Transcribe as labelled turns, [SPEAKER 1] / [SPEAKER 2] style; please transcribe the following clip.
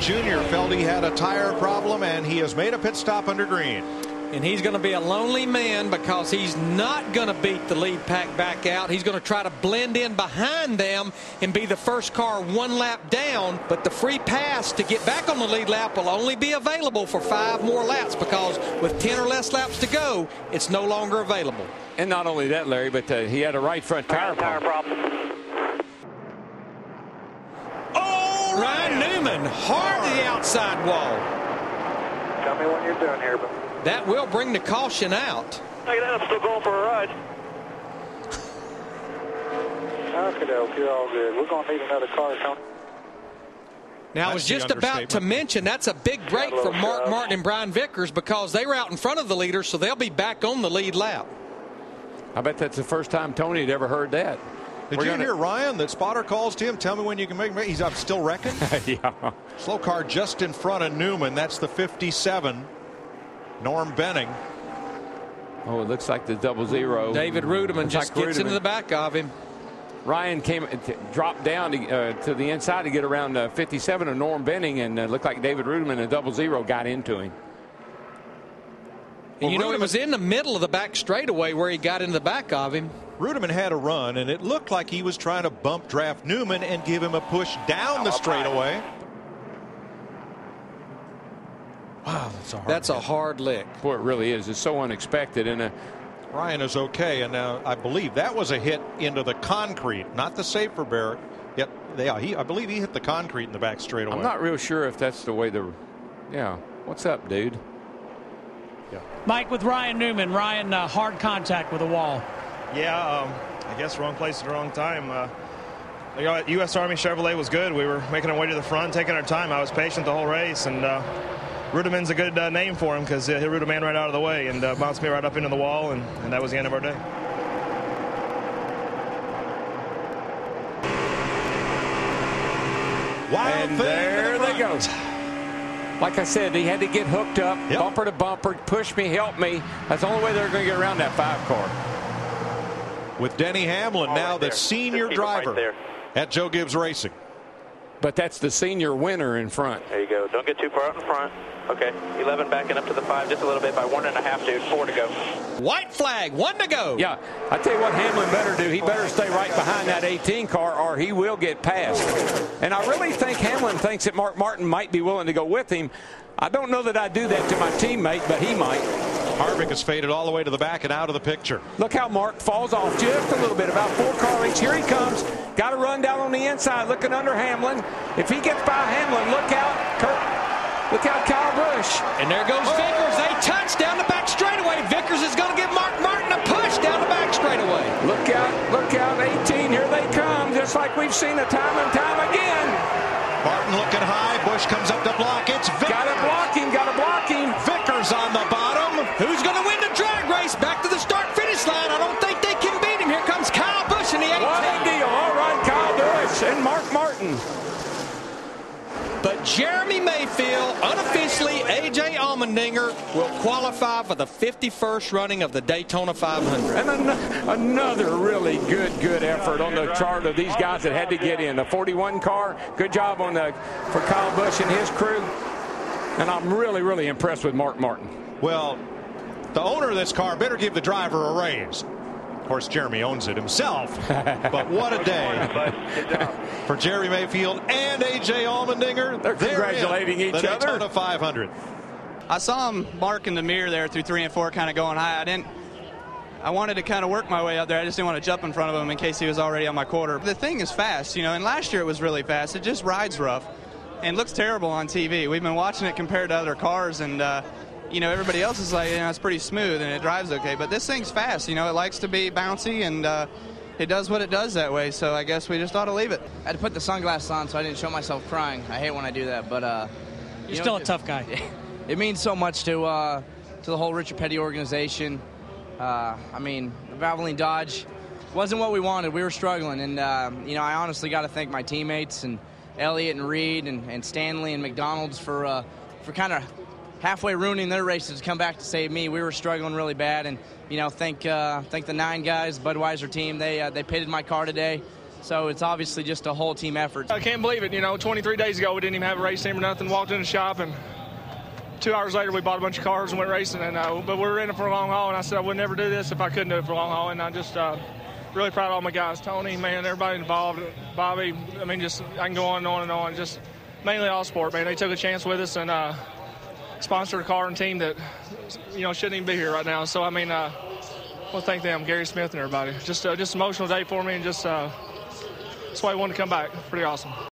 [SPEAKER 1] Jr. felt he had a tire problem, and he has made a pit stop under green.
[SPEAKER 2] And he's going to be a lonely man because he's not going to beat the lead pack back out. He's going to try to blend in behind them and be the first car one lap down. But the free pass to get back on the lead lap will only be available for 5 more laps, because with 10 or less laps to go, it's no longer available.
[SPEAKER 3] And not only that, Larry, but he had a right front tire problem.
[SPEAKER 2] Oh, Ryan Newman hard to the outside wall.
[SPEAKER 4] Tell me what you're doing here, but
[SPEAKER 2] that will bring the caution out.
[SPEAKER 4] look at that, I'm still going for a ride. Okay, you're all good. We're going to need another car, Tony.
[SPEAKER 2] Now, I was just about to mention that's a big break for Mark Martin and Brian Vickers, because they were out in front of the leaders, so they'll be back on the lead lap.
[SPEAKER 3] I bet that's the first time Tony had ever heard that.
[SPEAKER 1] Did you hear, Ryan, that spotter calls to him? Tell me when you can make me. I'm still wrecking.
[SPEAKER 3] Yeah.
[SPEAKER 1] Slow car just in front of Newman. That's the 57. Norm Benning.
[SPEAKER 3] Oh, it looks like the 00.
[SPEAKER 2] David Rudeman just gets into the back of him.
[SPEAKER 3] Ryan dropped down to the inside to get around 57 of Norm Benning, and looked like David Rudeman and 00 got into him.
[SPEAKER 2] And it was in the middle of the back straightaway where he got into the back of him.
[SPEAKER 1] Rudeman had a run, and it looked like he was trying to bump draft Newman and give him a push down the straightaway. Wow, that's a hard lick.
[SPEAKER 3] Boy, it really is. It's so unexpected. And
[SPEAKER 1] Ryan is okay, and now I believe that was a hit into the concrete, not the safer barrier. Yet, I believe he hit the concrete in the back straightaway.
[SPEAKER 3] I'm not real sure if that's the way yeah. What's up, dude?
[SPEAKER 1] Yeah.
[SPEAKER 5] Mike, with Ryan Newman, hard contact with the wall.
[SPEAKER 6] Yeah, I guess wrong place at the wrong time. U.S. Army Chevrolet was good. We were making our way to the front, taking our time. I was patient the whole race, and Rudeman's a good name for him, because he'll root a man right out of the way and bounced me right up into the wall, and that was the end of our day.
[SPEAKER 3] And there they go. Like I said, he had to get hooked up, bumper to bumper, push me, help me. That's the only way they're going to get around that 5 car.
[SPEAKER 1] With Denny Hamlin now the senior driver at Joe Gibbs Racing.
[SPEAKER 3] But that's the senior winner in front.
[SPEAKER 4] There you go. Don't get too far out in front. Okay, 11 backing up to the 5 just a little bit by 1.5, dude. 4 to go.
[SPEAKER 2] White flag, 1 to go.
[SPEAKER 3] Yeah, I tell you what Hamlin better do. He better stay right behind that 18 car, or he will get passed. And I really think Hamlin thinks that Mark Martin might be willing to go with him. I don't know that I'd do that to my teammate, but he might.
[SPEAKER 1] Harvick has faded all the way to the back and out of the picture.
[SPEAKER 3] Look how Mark falls off just a little bit, about 4 car lengths. Here he comes. Got to run down on the inside, looking under Hamlin. If he gets by Hamlin, look out, look out, Kyle Busch.
[SPEAKER 2] And there goes Vickers. They touch down the back straightaway. Vickers is going to give Mark Martin a push down the back straightaway.
[SPEAKER 3] Look out, 18. Here they come, just like we've seen it time and time again.
[SPEAKER 1] Martin looking high. Busch comes up to block. It's Vickers.
[SPEAKER 3] Got to block him.
[SPEAKER 1] Vickers on the bottom.
[SPEAKER 2] Who's going to win the drag race? Back to the start-finish line. I don't think they can beat him. Here comes Kyle Busch in the 18.
[SPEAKER 3] What a deal. All right, Kyle Busch and Mark Martin.
[SPEAKER 2] But Jeremy Mayfield, unofficially, A.J. Allmendinger will qualify for the 51st running of the Daytona 500.
[SPEAKER 3] And another really good effort on the chart of these guys that had to get in. The 41 car, good job for Kyle Busch and his crew. And I'm really impressed with Mark Martin.
[SPEAKER 1] Well, the owner of this car better give the driver a raise. Of course, Jeremy owns it himself, but what a day for Jerry Mayfield and A.J. Allmendinger.
[SPEAKER 3] They're congratulating each other.
[SPEAKER 1] The Daytona 500.
[SPEAKER 7] I saw him mark in the mirror there through 3 and 4, kind of going high. I wanted to kind of work my way up there. I just didn't want to jump in front of him in case he was already on my quarter. The thing is fast, and last year it was really fast. It just rides rough and looks terrible on TV. We've been watching it compared to other cars, and everybody else is like, it's pretty smooth and it drives okay. But this thing's fast. It likes to be bouncy, and it does what it does that way. So I guess we just ought to leave it.
[SPEAKER 8] I had to put the sunglasses on so I didn't show myself crying. I hate when I do that, but
[SPEAKER 5] you're still a tough guy.
[SPEAKER 8] It means so much to the whole Richard Petty organization. Valvoline Dodge wasn't what we wanted. We were struggling, and I honestly got to thank my teammates and Elliott and Reed and Stanley and McDonald's for kind of halfway ruining their races to come back to save me. We were struggling really bad, and thank the 9 guys, Budweiser team. They pitted my car today, So it's obviously just a whole team effort.
[SPEAKER 9] I can't believe it. 23 days ago we didn't even have a race team or nothing. Walked in the shop, and 2 hours later we bought a bunch of cars and went racing. And but we were in it for a long haul, and I said I would never do this if I couldn't do it for a long haul. And I'm just really proud of all my guys. Tony, man, everybody involved. Bobby, I mean, just I can go on and on and on. Just mainly all sport, man. They took a chance with us and sponsored a car and team that shouldn't even be here right now. So I mean, well, thank them, Gary Smith and everybody. Just an emotional day for me, and just that's why I wanted to come back. Pretty awesome.